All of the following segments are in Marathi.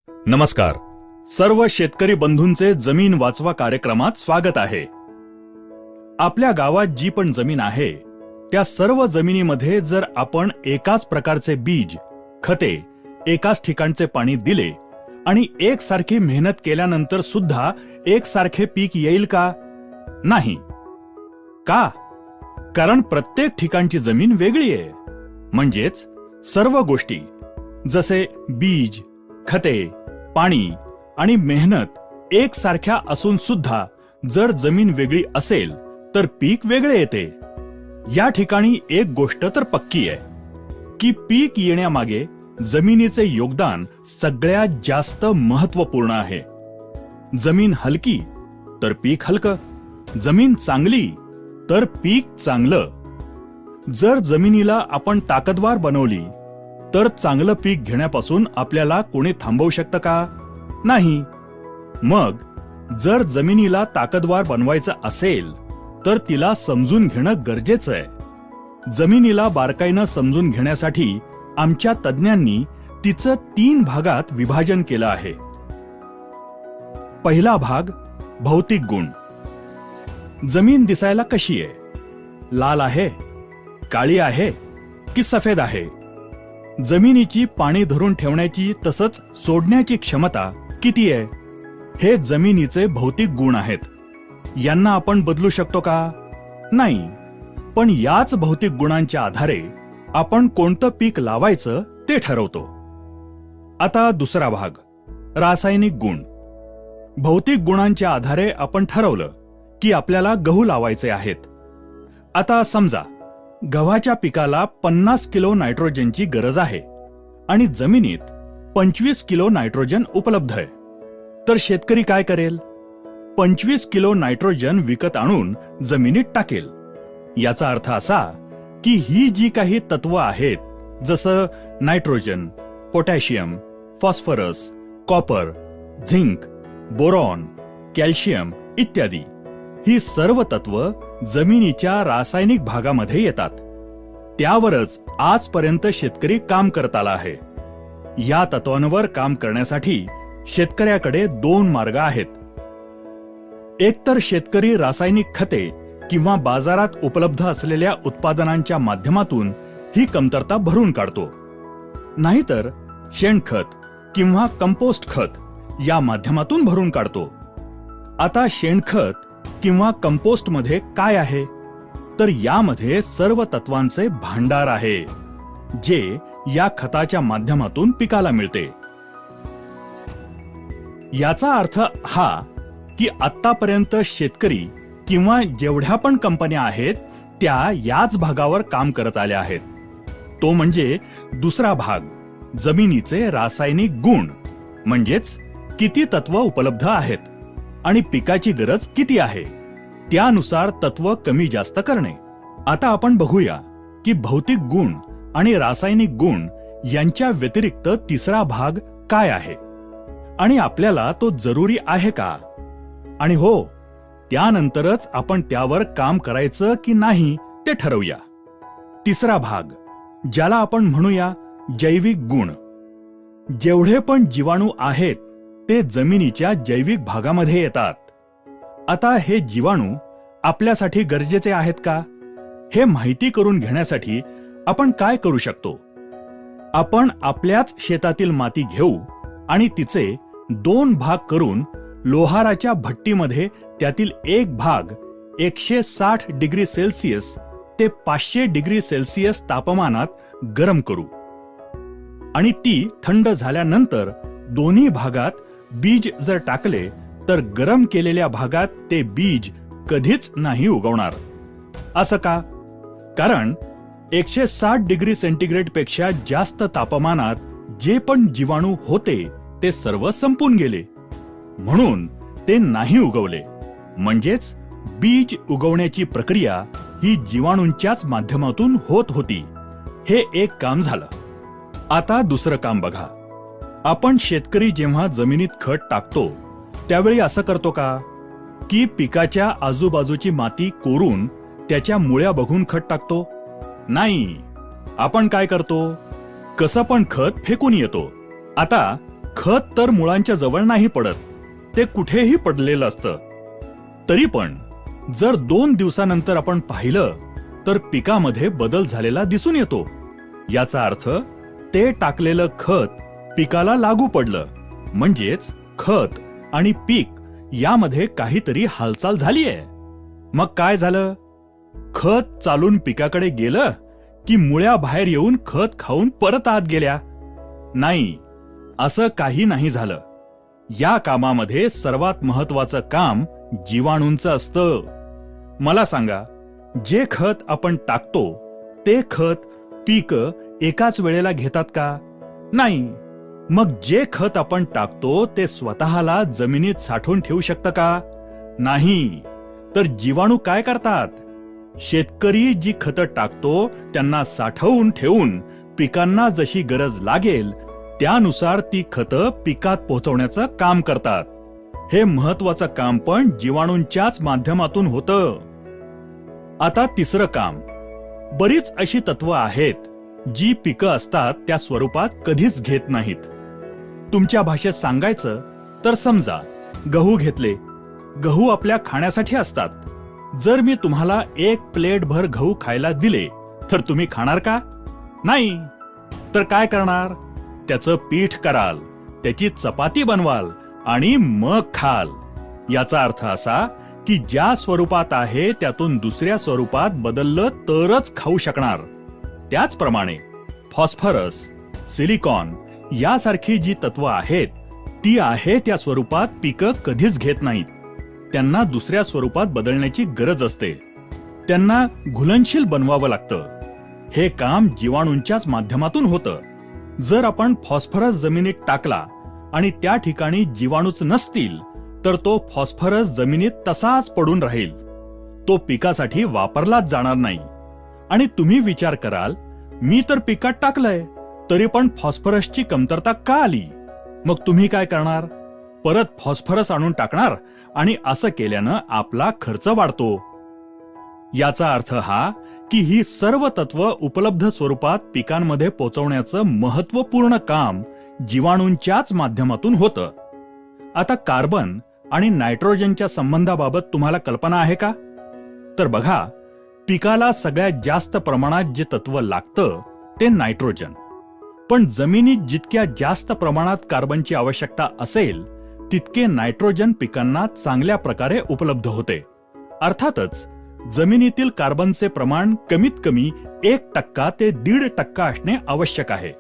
नमस्कार. सर्व शेतकरी बंधूंचे जमीन वाचवा कार्यक्रमात स्वागत आहे. आपल्या गावात जी पण जमीन आहे त्या सर्व जमिनीमध्ये जर आपण एकाच प्रकारचे बीज, खते, एकाच ठिकाणचे पाणी दिले आणि एकसारखी मेहनत केल्यानंतर सुद्धा एकसारखे पीक येईल का? नाही. का? कारण प्रत्येक ठिकाणची जमीन वेगळी आहे. म्हणजेच सर्व गोष्टी जसे बीज, खते, पाणी आणि मेहनत एकसारख्या असून सुद्धा जर जमीन वेगळी असेल तर पीक वेगळे येते. या ठिकाणी एक गोष्ट तर पक्की आहे की पीक येण्यामागे जमिनीचे योगदान सगळ्यात जास्त महत्त्वपूर्ण आहे. जमीन हलकी तर पीक हलकं, जमीन चांगली तर पीक चांगलं. जर जमिनीला आपण ताकदवार बनवली तर चांगलं पीक घेण्यापासून आपल्याला कोणी थांबवू शकतं का? नाही. मग जर जमिनीला ताकदवार बनवायचं असेल तर तिला समजून घेणं गरजेचं आहे. जमिनीला बारकाईनं समजून घेण्यासाठी आमच्या तज्ज्ञांनी तिचं 3 भागात विभाजन केलं आहे. पहिला भाग भौतिक गुण. जमीन दिसायला कशी आहे? लाल आहे, काळी आहे की सफेद आहे? जमिनीची पाणी धरून ठेवण्याची तसंच सोडण्याची क्षमता किती आहे? हे जमिनीचे भौतिक गुण आहेत. यांना आपण बदलू शकतो का? नाही. पण याच भौतिक गुणांच्या आधारे आपण कोणतं पीक लावायचं ते ठरवतो. आता दुसरा भाग रासायनिक गुण. भौतिक गुणांच्या आधारे आपण ठरवलं की आपल्याला गहू लावायचे आहेत. आता समजा गव्हाच्या पिकाला 50 किलो नायट्रोजनची गरज आहे आणि जमिनीत 25 किलो नायट्रोजन उपलब्ध आहे. तर शेतकरी काय करेल? 25 किलो नायट्रोजन विकत आणून जमिनीत टाकेल. याचा अर्थ असा की ही जी काही तत्व आहेत जसं nitrogen, potassium, phosphorus, copper, zinc, boron, calcium इत्यादी, ही सर्व तत्व जमिनीच्या रासायनिक भागामध्ये येतात. त्यावरच आजपर्यंत शेतकरी काम करत आला आहे. या तत्वांवर काम करण्यासाठी शेतकऱ्याकडे 2 मार्ग आहेत. एकतर शेतकरी रासायनिक खते किंवा बाजारात उपलब्ध असलेल्या उत्पादनांच्या माध्यमातून ही कमतरता भरून काढतो, नाहीतर शेणखत किंवा कंपोस्ट खत या माध्यमातून भरून काढतो. आता शेणखत किंवा कंपोस्ट मध्ये काय आहे? तर यामध्ये सर्व तत्वांचे भांडार आहे जे या खताच्या माध्यमातून पिकाला मिळते. याचा अर्थ हा की आतापर्यंत शेतकरी किंवा जेवढ्या पण कंपन्या आहेत त्या याच भागावर काम करत आल्या आहेत. तो म्हणजे दुसरा भाग जमिनीचे रासायनिक गुण. म्हणजेच किती तत्व उपलब्ध आहेत आणि पिकाची गरज किती आहे त्यानुसार तत्व कमी जास्त करणे. आता आपण बघूया की भौतिक गुण आणि रासायनिक गुण यांच्या व्यतिरिक्त तिसरा भाग काय आहे आणि आपल्याला तो जरुरी आहे का? आणि हो, त्यानंतरच आपण त्यावर काम करायचं की नाही ते ठरवूया. तिसरा भाग ज्याला आपण म्हणूया जैविक गुण. जेवढे पण जीवाणू आहेत ते जमिनीच्या जैविक भागामध्ये येतात. आता हे जीवाणू आपल्यासाठी गरजेचे आहेत का? हे माहिती करून घेण्यासाठी आपण काय करू शकतो? आपण आपल्याच शेतातील माती घेऊ आणि तिचे 2 भाग करून लोहाराच्या भट्टीमध्ये त्यातील एक भाग 160 डिग्री सेल्सिअस ते 500 डिग्री सेल्सिअस तापमानात गरम करू आणि ती थंड झाल्यानंतर दोन्ही भागात बीज जर टाकले तर गरम केलेल्या भागात ते बीज कधीच नाही उगवणार. असं का? कारण 160 डिग्री सेंटीग्रेड पेक्षा जास्त तापमानात जे पण जीवाणू होते ते सर्व संपून गेले, म्हणून ते नाही उगवले. म्हणजेच बीज उगवण्याची प्रक्रिया ही जीवाणूंच्याच माध्यमातून होत होती. हे एक काम झालं. आता दुसरं काम बघा. आपण शेतकरी जेव्हा जमिनीत खत टाकतो त्यावेळी असं करतो का की पिकाच्या आजूबाजूची माती कोरून त्याच्या मुळ्या बघून खत टाकतो? नाही. आपण काय करतो? कसं पण खत फेकून येतो. आता खत तर मुळांच्या जवळ नाही पडत, ते कुठेही पडलेलं असतं. तरी पण जर 2 दिवसानंतर आपण पाहिलं तर पिकामध्ये बदल झालेला दिसून येतो. याचा अर्थ ते टाकलेलं खत पिकाला लागू पडलं, म्हणजेच खत आणि पीक यामध्ये काहीतरी हालचाल झालीये. मग काय झालं? खत चालून पिकाकडे गेलं की मुळ्या बाहेर येऊन खत खाऊन परत आत गेल्या? नाही, असं काही नाही झालं. या कामामध्ये सर्वात महत्वाचं काम जीवाणूंचं असतं. मला सांगा, जे खत आपण टाकतो ते खत पीक एकाच वेळेला घेतात का? नाही. मग जे खत आपण टाकतो ते स्वतःला जमिनीत साठवून ठेवू शकतं का? नाही. तर जीवाणू काय करतात? शेतकरी जी खतं टाकतो त्यांना साठवून ठेवून पिकांना जशी गरज लागेल त्यानुसार ती खतं पिकात पोहोचवण्याचं काम करतात. हे महत्वाचं काम पण जीवाणूंच्याच माध्यमातून होतं. आता तिसरं काम. बरीच अशी तत्व आहेत जी पिकं असतात त्या स्वरूपात कधीच घेत नाहीत. तुमच्या भाषेत सांगायचं तर समजा गहू घेतले. गहू आपल्या खाण्यासाठी असतात. जर मी तुम्हाला 1 प्लेट भर गहू खायला दिले तर तुम्ही खाणार का? नाही. तर काय करणार? त्याचं पीठ कराल, त्याची चपाती बनवाल आणि मग खाल. याचा अर्थ असा की ज्या स्वरूपात आहे त्यातून दुसऱ्या स्वरूपात बदललं तरच खाऊ शकणार. त्याचप्रमाणे फॉस्फरस, सिलिकॉन यासारखी जी तत्व आहेत ती आहे त्या स्वरूपात पिकं कधीच घेत नाहीत. त्यांना दुसऱ्या स्वरूपात बदलण्याची गरज असते. त्यांना घुलनशील बनवावं लागतं. हे काम जीवाणूंच्याच माध्यमातून होतं. जर आपण फॉस्फरस जमिनीत टाकला आणि त्या ठिकाणी जीवाणूच नसतील तर तो फॉस्फरस जमिनीत तसाच पडून राहील. तो पिकासाठी वापरलाच जाणार नाही. आणि तुम्ही विचार कराल, मी तर पिकात टाकलंय तरी पण फॉस्फरसची कमतरता का आली? मग तुम्ही काय करणार? परत फॉस्फरस आणून टाकणार आणि असं केल्यानं आपला खर्च वाढतो. याचा अर्थ हा की ही सर्व तत्व उपलब्ध स्वरूपात पिकांमध्ये पोहोचवण्याचं महत्वपूर्ण काम जीवाणूंच्याच माध्यमातून होतं. आता कार्बन आणि नायट्रोजनच्या संबंधाबाबत तुम्हाला कल्पना आहे का? तर बघा, पिकाला सगळ्यात जास्त प्रमाणात जे तत्व लागतं ते नायट्रोजन. पण जमिनीत जितक्या जास्त प्रमाणात कार्बनची आवश्यकता असेल तितके नायट्रोजन पिकांना चांगल्या प्रकारे उपलब्ध होते. अर्थातच जमिनीतील कार्बनचे प्रमाण कमीत कमी 1% ते 1.5% असणे आवश्यक आहे.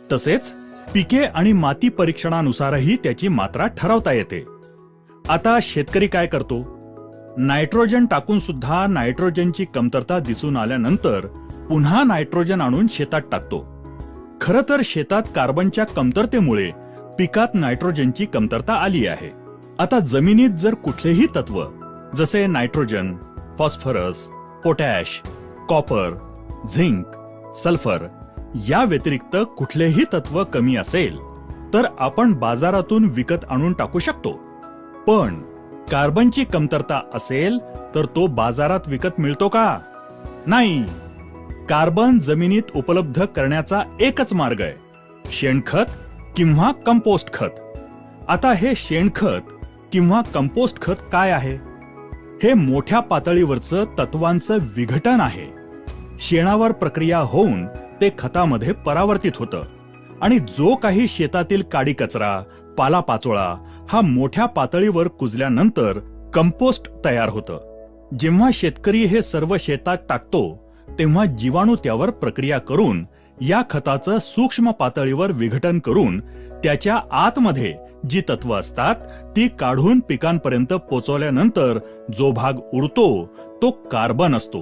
तसेच पिके आणि माती परीक्षणानुसारही त्याची मात्रा ठरवता येते. आता शेतकरी काय करतो? नायट्रोजन टाकून सुद्धा नायट्रोजनची कमतरता दिसून आल्यानंतर पुन्हा नायट्रोजन आणून शेतात टाकतो. खरं तर शेतात कार्बनच्या कमतरतेमुळे पिकात नायट्रोजनची कमतरता आली आहे. आता जमिनीत जर कुठलेही तत्व जसे nitrogen, phosphorus, potash, copper, zinc, sulphur या व्यतिरिक्त कुठलेही तत्व कमी असेल तर आपण बाजारातून विकत आणून टाकू शकतो. पण कार्बनची कमतरता असेल तर तो बाजारात विकत मिळतो का? नाही. कार्बन जमिनीत उपलब्ध करण्याचा एकच मार्ग आहे, शेणखत किंवा कंपोस्ट खत. आता हे शेणखत किंवा कंपोस्ट खत काय आहे? हे मोठ्या पातळीवरचं तत्वांचं विघटन आहे. शेणावर प्रक्रिया होऊन ते खतामध्ये परावर्तित होतं आणि जो काही शेतातील काडी कचरा, पालापाचोळा हा मोठ्या पातळीवर कुजल्यानंतर कंपोस्ट तयार होतं. जेव्हा शेतकरी हे सर्व शेतात टाकतो तेव्हा जीवाणू त्यावर प्रक्रिया करून या खताचं सूक्ष्म पातळीवर विघटन करून त्याच्या आतमध्ये जी तत्व असतात ती काढून पिकांपर्यंत पोचवल्यानंतर जो भाग उरतो तो कार्बन असतो.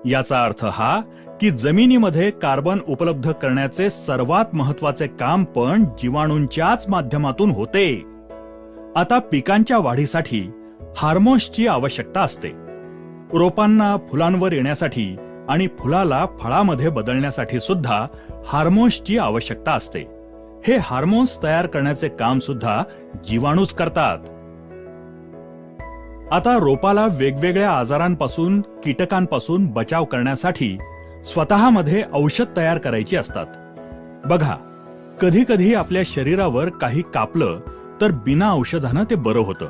याचा अर्थ हा की जमिनीमध्ये कार्बन उपलब्ध करण्याचे सर्वात महत्वाचे काम पण जीवाणूंच्याच माध्यमातून होते. आता पिकांच्या वाढीसाठी हार्मोन्सची आवश्यकता असते. रोपांना फुलांवर येण्यासाठी आणि फुलाला फळामध्ये बदलण्यासाठी सुद्धा हार्मोन्सची आवश्यकता असते. हे हार्मोन्स तयार करण्याचे काम सुद्धा जीवाणूच करतात. आता रोपाला वेगवेगळ्या आजारांपासून, कीटकांपासून बचाव करण्यासाठी स्वतःमध्ये औषध तयार करायची असतात. बघा, कधी कधी आपल्या शरीरावर काही कापलं तर बिना औषधानं ते बरं होतं.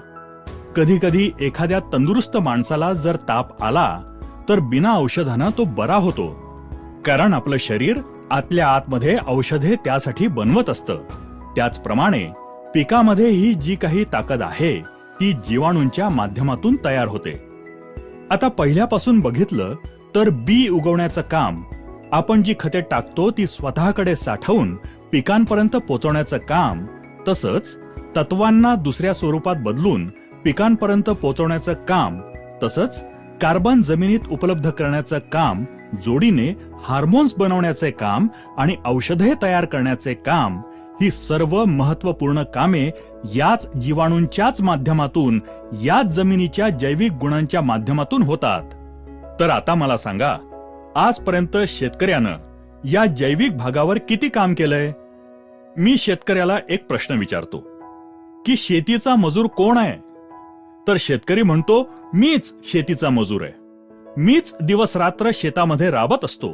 कधी कधी एखाद्या तंदुरुस्त माणसाला जर ताप आला तर बिना औषधानं तो बरा होतो. कारण आपलं शरीर आतल्या आतमध्ये औषधे त्यासाठी बनवत असतं. त्याचप्रमाणे पिकामध्ये ही जी काही ताकद आहे ती जीवाणूंच्या माध्यमातून तयार होते. आता पहिल्यापासून बघितलं तर बी उगवण्याचं काम, आपण जी खते टाकतो ती स्वतःकडे साठवून पिकांपर्यंत पोहोचवण्याचं काम, तसंच तत्वांना दुसऱ्या स्वरूपात बदलून पिकांपर्यंत पोहोचवण्याचं काम, तसंच कार्बन जमिनीत उपलब्ध करण्याचं काम, जोडीने हार्मोन्स बनवण्याचे काम आणि औषधे तयार करण्याचे काम, ही सर्व महत्वपूर्ण कामे याच जीवाणूंच्याच माध्यमातून, याच जमिनीच्या जैविक गुणांच्या माध्यमातून होतात. तर आता मला सांगा, आजपर्यंत शेतकऱ्यानं या जैविक भागावर किती काम केलंय? मी शेतकऱ्याला एक प्रश्न विचारतो की शेतीचा मजूर कोण आहे? तर शेतकरी म्हणतो, मीच शेतीचा मजूर आहे. मीच दिवस रात्र शेतामध्ये राबत असतो.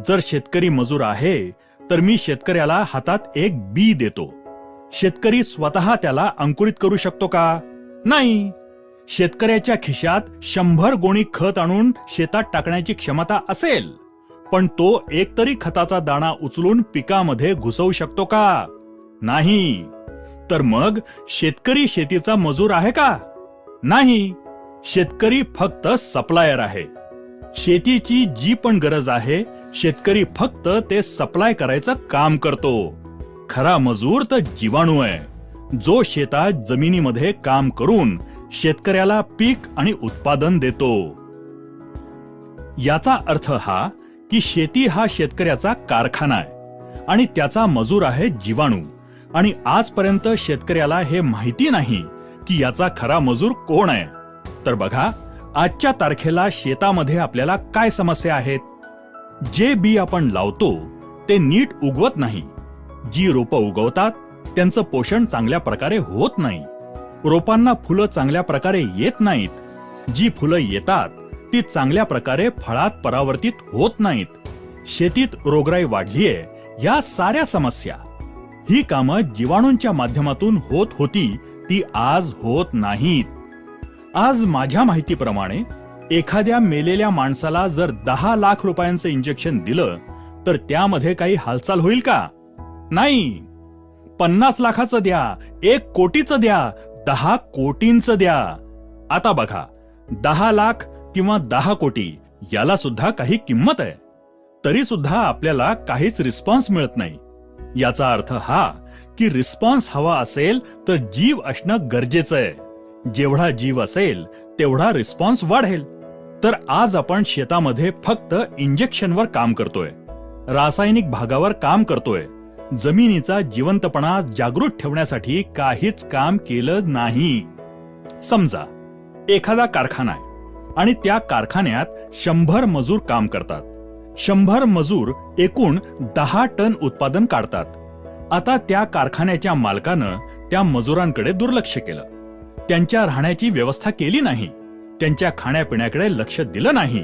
जर शेतकरी मजूर आहे तर मी शेतकऱ्याला हातात एक बी देतो. शेतकरी स्वतः त्याला अंकुरित करू शकतो का? नाही. शेतकऱ्याच्या खिशात 100 गोणी खत आणून शेतात टाकण्याची क्षमता असेल, पण तो एकतरी खताचा दाणा उचलून पिकामध्ये घुसवू शकतो का? नाही. तर मग शेतकरी शेतीचा मजूर आहे का? नाही. शेतकरी फक्त सप्लायर आहे. शेतीची जी पण गरज आहे, शेतकरी फक्त ते सप्लाय करायचं काम करतो. खरा मजूर तर जीवाणू आहे, जो शेतात जमिनीमध्ये काम करून शेतकऱ्याला पीक आणि उत्पादन देतो. याचा अर्थ हा की शेती हा शेतकऱ्याचा कारखाना आहे आणि त्याचा मजूर आहे जीवाणू. आणि आजपर्यंत शेतकऱ्याला हे माहिती नाही की याचा खरा मजूर कोण आहे. तर बघा, आजच्या तारखेला शेतामध्ये आपल्याला काय समस्या आहेत? जे बी आपण लावतो ते नीट उगवत नाही. जी रोपं उगवतात त्यांचं पोषण चांगल्या प्रकारे होत नाही. रोपांना फुलं चांगल्या प्रकारे येत नाहीत. जी फुलं येतात ती चांगल्या प्रकारे फळात परावर्तित होत नाहीत. शेतीत रोगराई वाढलीये. या साऱ्या समस्या, ही कामं जीवाणूंच्या माध्यमातून होत होती, ती आज होत नाहीत. आज माझ्या माहितीप्रमाणे एखाद्या मेलेल्या माणसाला जर 10 लाख रुपयांचं इंजेक्शन दिलं तर त्यामध्ये काही हालचाल होईल का? नाही. 50 लाखाचं द्या, 1 कोटीचं द्या, 10 कोटींचं द्या. आता बघा, 10 लाख किंवा 10 कोटी याला सुद्धा काही किंमत आहे. तरी सुद्धा आपल्याला काहीच रिस्पॉन्स मिळत नाही. याचा अर्थ हा की रिस्पॉन्स हवा असेल तर जीव असणं गरजेचं आहे. जेवढा जीव असेल तेवढा रिस्पॉन्स वाढेल. तर आज आपण शेतामध्ये फक्त इंजेक्शनवर काम करतोय, रासायनिक भागावर काम करतोय. जमिनीचा जिवंतपणा जागृत ठेवण्यासाठी काहीच काम केलं नाही. समजा एखादा कारखाना आहे आणि त्या कारखान्यात 100 मजूर काम करतात. 100 मजूर एकूण 10 टन उत्पादन काढतात. आता त्या कारखान्याच्या मालकानं त्या मजुरांकडे दुर्लक्ष केलं. त्यांच्या राहण्याची व्यवस्था केली नाही. त्यांच्या खाण्यापिण्याकडे लक्ष दिलं नाही.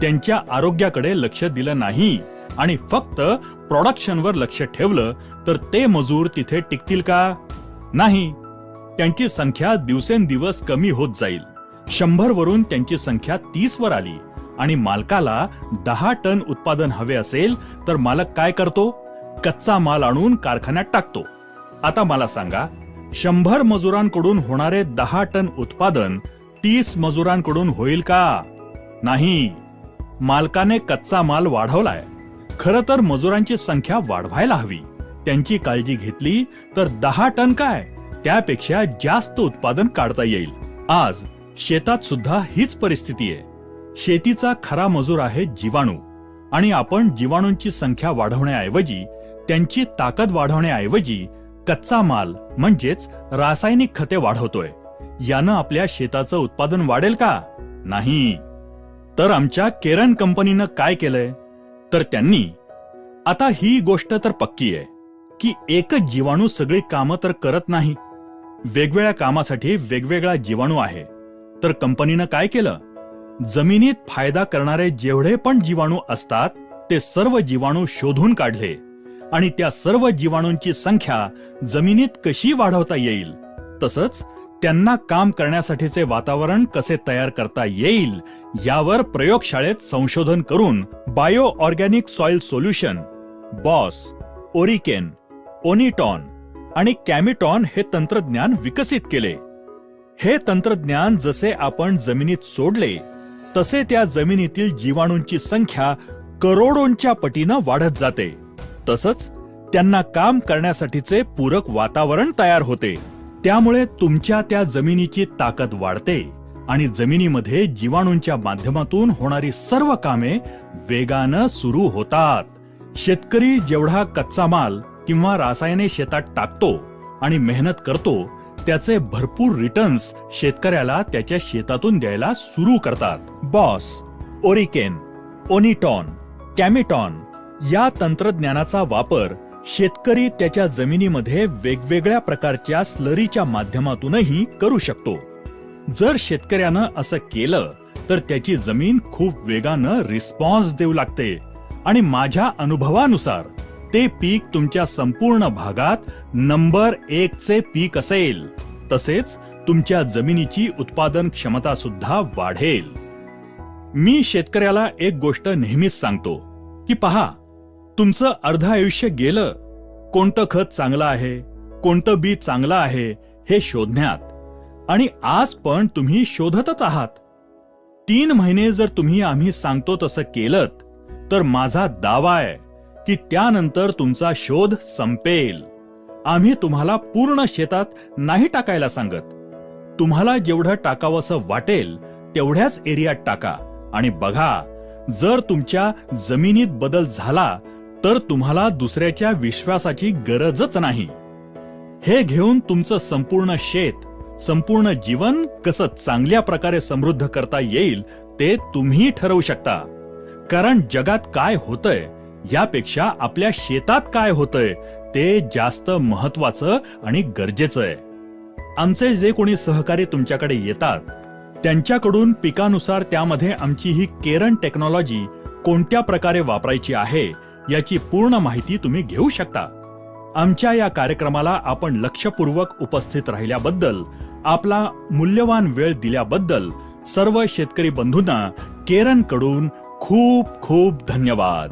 त्यांच्या आरोग्याकडे लक्ष दिलं नाही आणि फक्त प्रोडक्शनवर लक्ष ठेवलं तर ते मजूर तिथे टिकतील का? नाही. त्यांची संख्या दिवसेंदिवस कमी होत जाईल. 100 वरून त्यांची संख्या 30 वर आली आणि मालकाला 10 टन उत्पादन हवे असेल तर मालक काय करतो? कच्चा माल आणून कारखान्यात टाकतो. आता मला सांगा, 100 मजुरांकडून होणारे 10 टन उत्पादन 30 मजुरांकडून होईल का? नाही. मालकाने कच्चा माल वाढवलाय. खरं तर मजुरांची संख्या वाढवायला हवी. त्यांची काळजी घेतली तर 10 टन काय, त्यापेक्षा जास्त उत्पादन काढता येईल. आज शेतात सुद्धा हीच परिस्थिती आहे. शेतीचा खरा मजूर आहे जीवाणू आणि आपण जीवाणूंची संख्या वाढवण्याऐवजी, त्यांची ताकद वाढवण्याऐवजी कच्चा माल म्हणजेच रासायनिक खते वाढवतोय. यानं आपल्या शेताचं उत्पादन वाढेल का? नाही. तर आमच्या केरन कंपनीनं काय केलंय? तर त्यांनी, आता ही गोष्ट तर पक्की आहे की एकच जीवाणू सगळी कामं तर करत नाही. वेगवेगळ्या कामासाठी वेगवेगळा जीवाणू आहे. तर कंपनीनं काय केलं? जमिनीत फायदा करणारे जेवढे पण जीवाणू असतात ते सर्व जीवाणू शोधून काढले आणि त्या सर्व जीवाणूंची संख्या जमिनीत कशी वाढवता येईल, तसंच त्यांना काम करण्यासाठीचे वातावरण कसे तयार करता येईल यावर प्रयोगशाळेत संशोधन करून बायो ऑर्गॅनिक सॉइल सोल्युशन, बॉस, ओरिकेन, ओनिटॉन आणि कॅमिटॉन हे तंत्रज्ञान विकसित केले. हे तंत्रज्ञान जसे आपण जमिनीत सोडले तसे त्या जमिनीतील जीवाणूंची संख्या करोडोंच्या पटीनं वाढत जाते. तसंच त्यांना काम करण्यासाठीचे पूरक वातावरण तयार होते. त्यामुळे तुमच्या त्या जमिनीची ताकद वाढते आणि जमिनीमध्ये जीवाणूंच्या माध्यमातून होणारी सर्व कामे वेगानं सुरू होतात. शेतकरी जेवढा कच्चा माल किंवा रासायने शेतात टाकतो आणि मेहनत करतो, त्याचे भरपूर रिटर्न्स शेतकऱ्याला त्याच्या शेतातून द्यायला सुरू करतात. बॉस, ओरिकेन, ओनिटॉन, कॅमिटॉन या तंत्रज्ञानाचा वापर शेतकरी त्याच्या जमिनीमध्ये वेगवेगळ्या प्रकारच्या स्लरीच्या माध्यमातूनही करू शकतो. जर शेतकऱ्यानं असं केलं तर त्याची जमीन खूप वेगानं रिस्पॉन्स देऊ लागते आणि माझ्या अनुभवानुसार ते पीक तुमच्या संपूर्ण भागात नंबर 1 चे पीक असेल. तसेच तुमच्या जमिनीची उत्पादन क्षमता सुद्धा वाढेल. मी शेतकऱ्याला एक गोष्ट नेहमीच सांगतो की पहा, तुमचं अर्ध आयुष्य गेलं कोणतं खत चांगलं आहे, कोणतं बी चांगलं आहे हे शोधण्यात, आणि आज पण तुम्ही शोधतच आहात. 3 महिने जर तुम्ही आम्ही सांगतो तसं केलं तर माझा दावा आहे की त्यानंतर तुमचा शोध संपेल. आम्ही तुम्हाला पूर्ण शेतात नाही टाकायला सांगत. तुम्हाला जेवढं टाकावंसं वाटेल तेवढ्याच एरियात टाका आणि बघा, जर तुमच्या जमिनीत बदल झाला तर तुम्हाला दुसऱ्याच्या विश्वासाची गरजच नाही. हे घेऊन तुमचं संपूर्ण शेत, संपूर्ण जीवन कसं चांगल्या प्रकारे समृद्ध करता येईल ते तुम्ही ठरवू शकता. कारण जगात काय होतंय यापेक्षा आपल्या शेतात काय होतंय ते जास्त महत्वाचं आणि गरजेचं आहे. आमचे जे कोणी सहकारी तुमच्याकडे येतात त्यांच्याकडून पिकानुसार त्यामध्ये आमची ही केरन टेक्नॉलॉजी कोणत्या प्रकारे वापरायची आहे याची पूर्ण माहिती तुम्ही घेऊ शकता. आमच्या या कार्यक्रमाला आपण लक्षपूर्वक उपस्थित राहिल्याबद्दल, आपला मूल्यवान वेळ दिल्याबद्दल सर्व शेतकरी बंधूंना केरनकडून खूप खूप धन्यवाद.